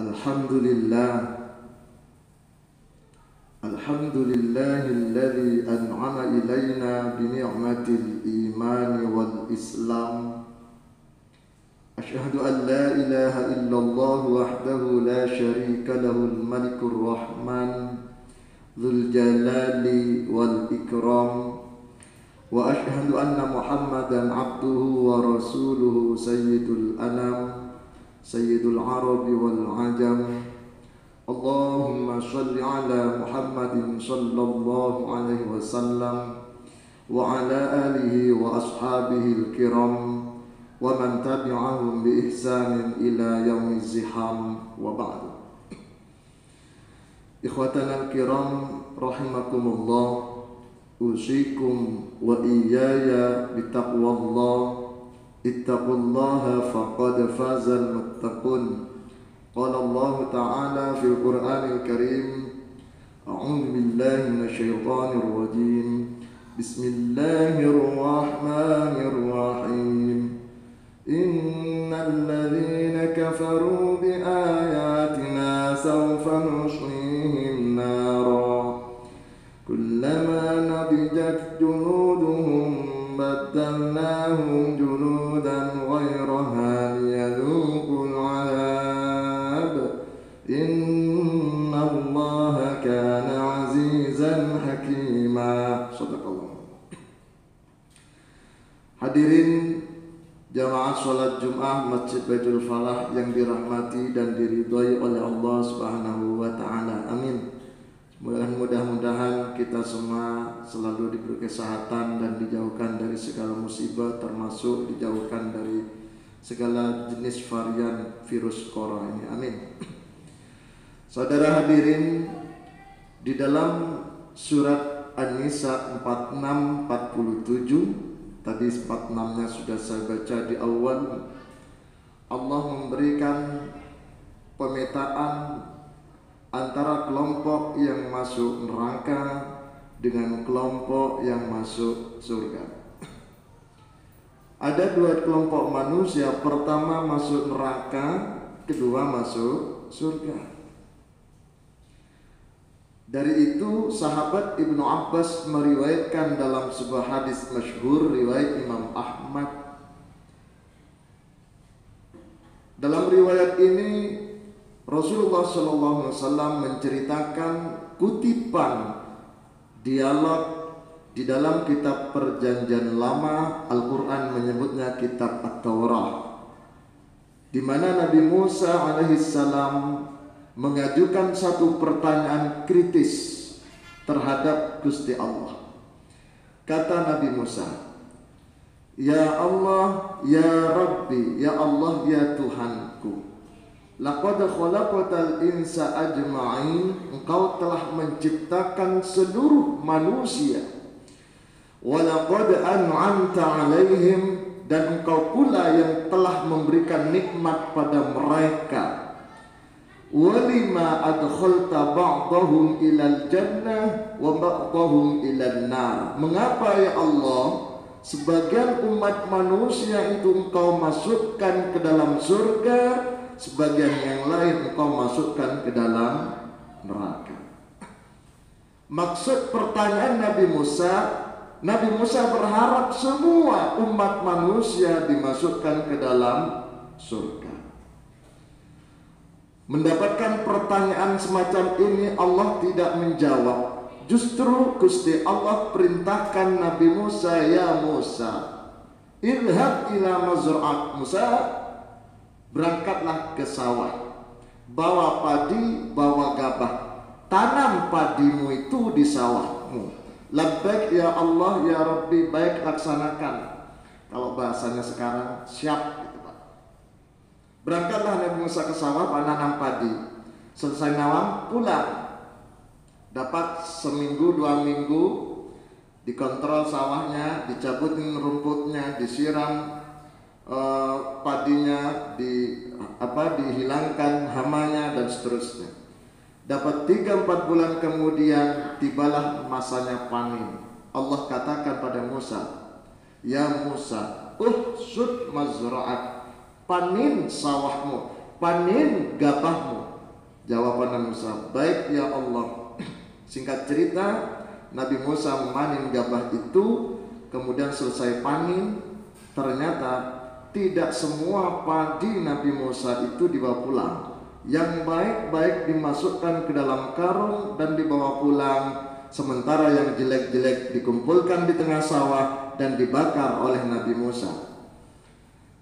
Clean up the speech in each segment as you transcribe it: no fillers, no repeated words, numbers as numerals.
Alhamdulillah, alhamdulillahilladzi an'ama ilaina bi ni'matil iman wal islam. Asyhadu an la ilaha illallah wahdahu la syarika lahul malikur rahman dzul jalali wal ikram. Wa asyhadu anna Muhammadan abduhu wa rasuluhu sayyidul anam sayyidul arabi wal ajam. Allahumma shalli ala Muhammadin sallallahu alaihi wasallam wa ala alihi wa ashabihi al-kiram wa man tabi'ahum bi ihsanin ila yaumiz ziham wa ba'du. Ikhwatana al-kiram rahimakumullah, usikum wa iyaya bitaqwallah. Ittaqullaha faqad fazal muttaqun. Qala Allah Ta'ala fil Qur'anil Karim, a'udzu billahi minasyaitonir rajim. Bismillahirrahmanirrahim. Innal ladzina kafaru bi ayatina sawfa nuslihim nara kullama nadijat junuduhum baddalnahum junudan ghayraha liyadhuqul 'adab innallaha kana 'azizan hakima. Shadaqallah. Hadirin jamaah salat Jumat Masjid Baitul Falah yang dirahmati dan diridhai oleh Allah Subhanahu wa taala. Amin. Mudah-mudahan kita semua selalu diberi kesehatan dan dijauhkan dari segala musibah, termasuk dijauhkan dari segala jenis varian virus corona ini. Amin. Saudara hadirin, di dalam surat An-Nisa 46-47, tadi 46-nya sudah saya baca di awal, Allah memberikan pemetaan antara kelompok yang masuk neraka dengan kelompok yang masuk surga. Ada dua kelompok manusia, pertama masuk neraka, kedua masuk surga. Dari itu sahabat Ibnu Abbas meriwayatkan dalam sebuah hadis masyhur riwayat Imam Ahmad. Dalam riwayat ini Rasulullah SAW menceritakan kutipan dialog di dalam kitab Perjanjian Lama. Al-Quran menyebutnya kitab At-Taurah, di mana Nabi Musa alaihissalam mengajukan satu pertanyaan kritis terhadap Gusti Allah. Kata Nabi Musa, "Ya Allah, ya Rabbi, ya Allah, ya Tuhanku, laqad khalaqatal insa ajma'in." Engkau telah menciptakan seluruh manusia. Wa laqad an'amta 'alaihim, dan engkau pula yang telah memberikan nikmat pada mereka. Wa lima adkhalta ba'dahum ilal jannah wa ba'dahum ilal nar. Mengapa ya Allah sebagian umat manusia itu engkau masukkan ke dalam surga, sebagian yang lain engkau masukkan ke dalam neraka? Maksud pertanyaan Nabi Musa berharap semua umat manusia dimasukkan ke dalam surga. Mendapatkan pertanyaan semacam ini Allah tidak menjawab. Justru Gusti Allah perintahkan Nabi Musa, "Ya Musa, idhab ila mazra'at." Musa, berangkatlah ke sawah, bawa padi, bawa gabah, tanam padimu itu di sawahmu. Labbaik ya Allah, ya Rabbi, baik, laksanakan. Kalau bahasanya sekarang, siap gitu Pak. Berangkatlah Nabi Musa ke sawah, menanam padi. Selesai nawam, pulang. Dapat seminggu, 2 minggu, dikontrol sawahnya, dicabutin rumputnya, disiram padinya, dihilangkan hamanya dan seterusnya. Dapat 3-4 bulan kemudian tibalah masanya panen. Allah katakan pada Musa, "Ya Musa, uhsud mazra'at." Panin sawahmu, panen gabahmu. Jawaban Nabi Musa, baik ya Allah. Singkat cerita, Nabi Musa memanen gabah itu, kemudian selesai panen, ternyata tidak semua padi Nabi Musa itu dibawa pulang. Yang baik-baik dimasukkan ke dalam karung dan dibawa pulang, sementara yang jelek-jelek dikumpulkan di tengah sawah dan dibakar oleh Nabi Musa.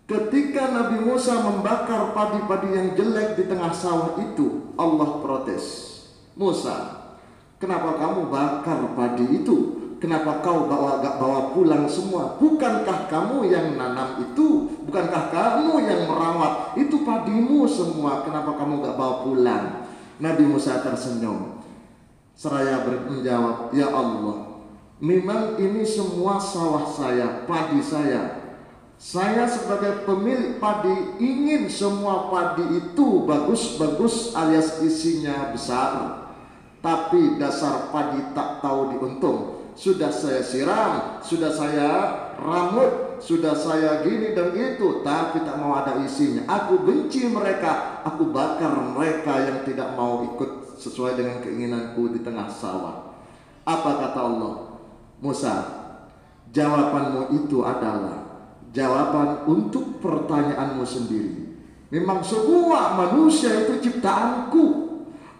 Ketika Nabi Musa membakar padi-padi yang jelek di tengah sawah itu, Allah protes. Musa, kenapa kamu bakar padi itu? Kenapa kau bawa pulang semua? Bukankah kamu yang nanam itu? Bukankah kamu yang merawat? Itu padimu semua. Kenapa kamu gak bawa pulang? Nabi Musa tersenyum. Seraya menjawab, ya Allah, memang ini semua sawah saya, padi saya. Saya sebagai pemilik padi ingin semua padi itu bagus-bagus alias isinya besar. Tapi dasar padi tak tahu diuntung. Sudah saya siram, sudah saya ramut, sudah saya gini dan gitu, tapi tak mau ada isinya. Aku benci mereka, aku bakar mereka yang tidak mau ikut sesuai dengan keinginanku di tengah sawah. Apa kata Allah? Musa, jawabanmu itu adalah jawaban untuk pertanyaanmu sendiri. Memang semua manusia itu ciptaanku.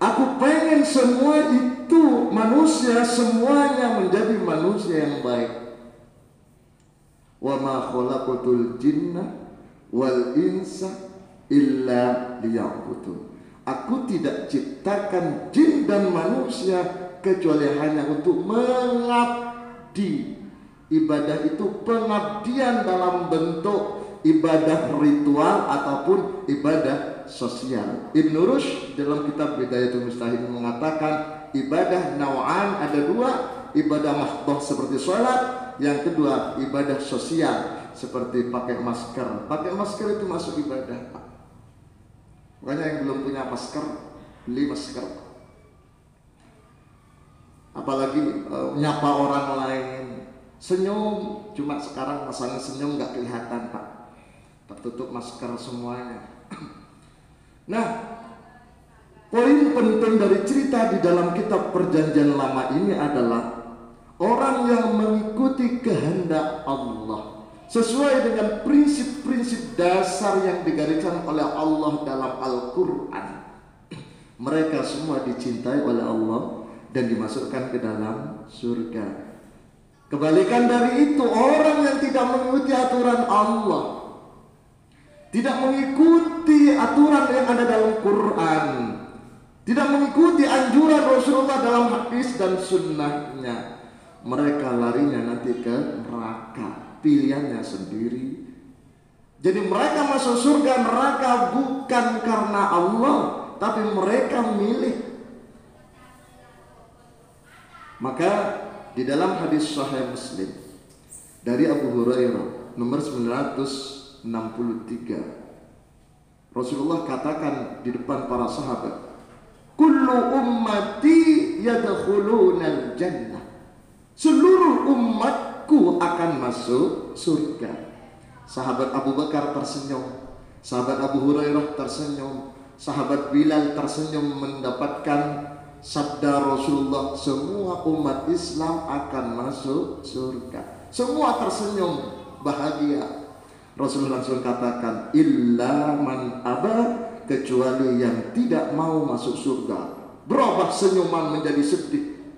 Aku pengen semua itu manusia semuanya menjadi manusia yang baik. Wa ma khalaqatul jinna wal insa illa liya'budun. Aku tidak ciptakan jin dan manusia kecuali hanya untuk mengabdi. Ibadah itu pengabdian dalam bentuk ibadah ritual ataupun ibadah sosial. Ibn Rushd dalam kitab Bidayatul Mujtahid mengatakan ibadah naw'an ada dua, ibadah mahdhah seperti sholat, yang kedua ibadah sosial seperti pakai masker. Pakai masker itu masuk ibadah. Makanya yang belum punya masker, beli masker. Apalagi nyapa orang lain. Senyum, cuma sekarang masalah senyum nggak kelihatan Pak, tertutup masker semuanya. Nah, poin penting dari cerita di dalam kitab Perjanjian Lama ini adalah orang yang mengikuti kehendak Allah sesuai dengan prinsip-prinsip dasar yang digariskan oleh Allah dalam Al-Quran. Mereka semua dicintai oleh Allah dan dimasukkan ke dalam surga. Kebalikan dari itu, orang yang tidak mengikuti aturan Allah, tidak mengikuti aturan yang ada dalam Quran, tidak mengikuti anjuran Rasulullah dalam hadis dan sunnahnya, mereka larinya nanti ke neraka, pilihannya sendiri. Jadi mereka masuk surga neraka bukan karena Allah, tapi mereka milih. Maka di dalam hadis Sahih Muslim dari Abu Hurairah nomor 963, Rasulullah katakan di depan para sahabat, kullu ummati yadkhulunal jannah. Seluruh umatku akan masuk surga. Sahabat Abu Bakar tersenyum, sahabat Abu Hurairah tersenyum, sahabat Bilal tersenyum mendapatkan sabda Rasulullah, semua umat Islam akan masuk surga. Semua tersenyum bahagia. Rasulullah langsung katakan, illa man aba, kecuali yang tidak mau masuk surga. Berubah senyuman menjadi sedih.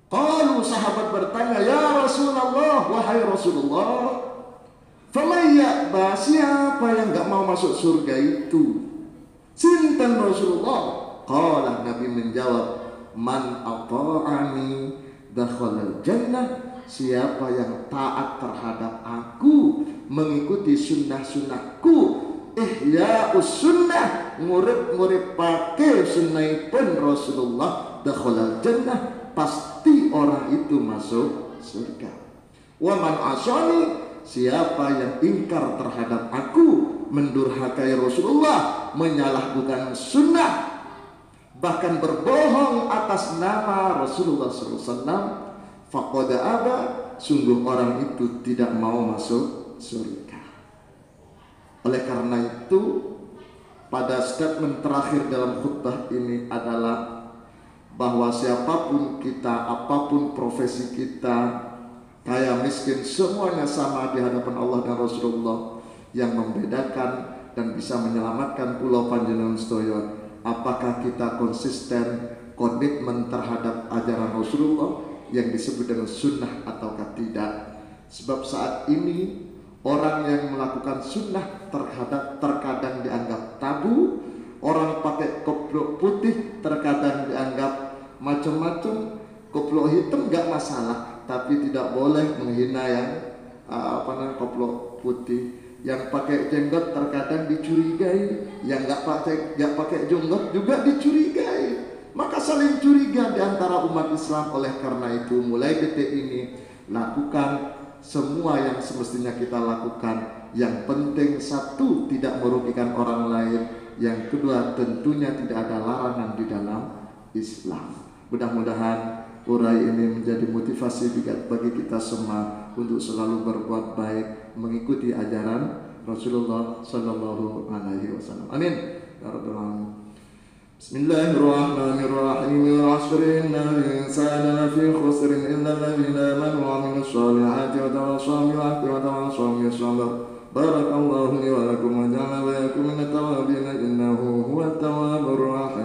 Kalau sahabat bertanya, ya Rasulullah, wahai Rasulullah, faman ya'ba, siapa yang gak mau masuk surga itu? Sinten Rasulullah? Qala, Nabi menjawab, man ata'ani dakhalal jannah, siapa yang taat terhadap aku, mengikuti sunnah-sunnahku, ihya'us sunnah, ngurip-ngurip pakai sunnahipun Rasulullah, dakhalal jannah, pasti orang itu masuk surga. Wa man asani, siapa yang ingkar terhadap aku, mendurhakai Rasulullah, menyalahgunakan sunnah, bahkan berbohong atas nama Rasulullah SAW, faqad aba, sungguh orang itu tidak mau masuk surga. Oleh karena itu, pada statement terakhir dalam khutbah ini adalah bahwa siapapun kita, apapun profesi kita, kaya miskin, semuanya sama di hadapan Allah dan Rasulullah. Yang membedakan dan bisa menyelamatkan pulau panjenengan sedaya, apakah kita konsisten komitmen terhadap ajaran Rasulullah yang disebut dengan sunnah ataukah tidak. Sebab saat ini orang yang melakukan sunnah terkadang dianggap tabu, orang pakai koplok putih terkadang dianggap macam-macam, koplok hitam gak masalah, tapi tidak boleh menghina yang koplok putih. Yang pakai jenggot terkadang dicurigai, yang gak pakai jenggot juga dicurigai. Maka saling curiga di antara umat Islam. Oleh karena itu, mulai detik ini lakukan semua yang semestinya kita lakukan. Yang penting satu, tidak merugikan orang lain. Yang kedua, tentunya tidak ada larangan di dalam Islam. Mudah-mudahan urai ini menjadi motivasi bagi kita semua untuk selalu berbuat baik, mengikuti ajaran Rasulullah Sallallahu Alaihi Wasallam. Amin ya rabbal alamin. Bismillahirrahmanirrahim. Al-'asri innal insana lafi khusrin illa alladhina amanu wa 'amilus solihati wa tawassaw bil haqqi wa tawassaw bis sabr. Barakallahu li wa lakum wa ja'ala wa yakum minat tawabin innahu huwat tawwabur rahim.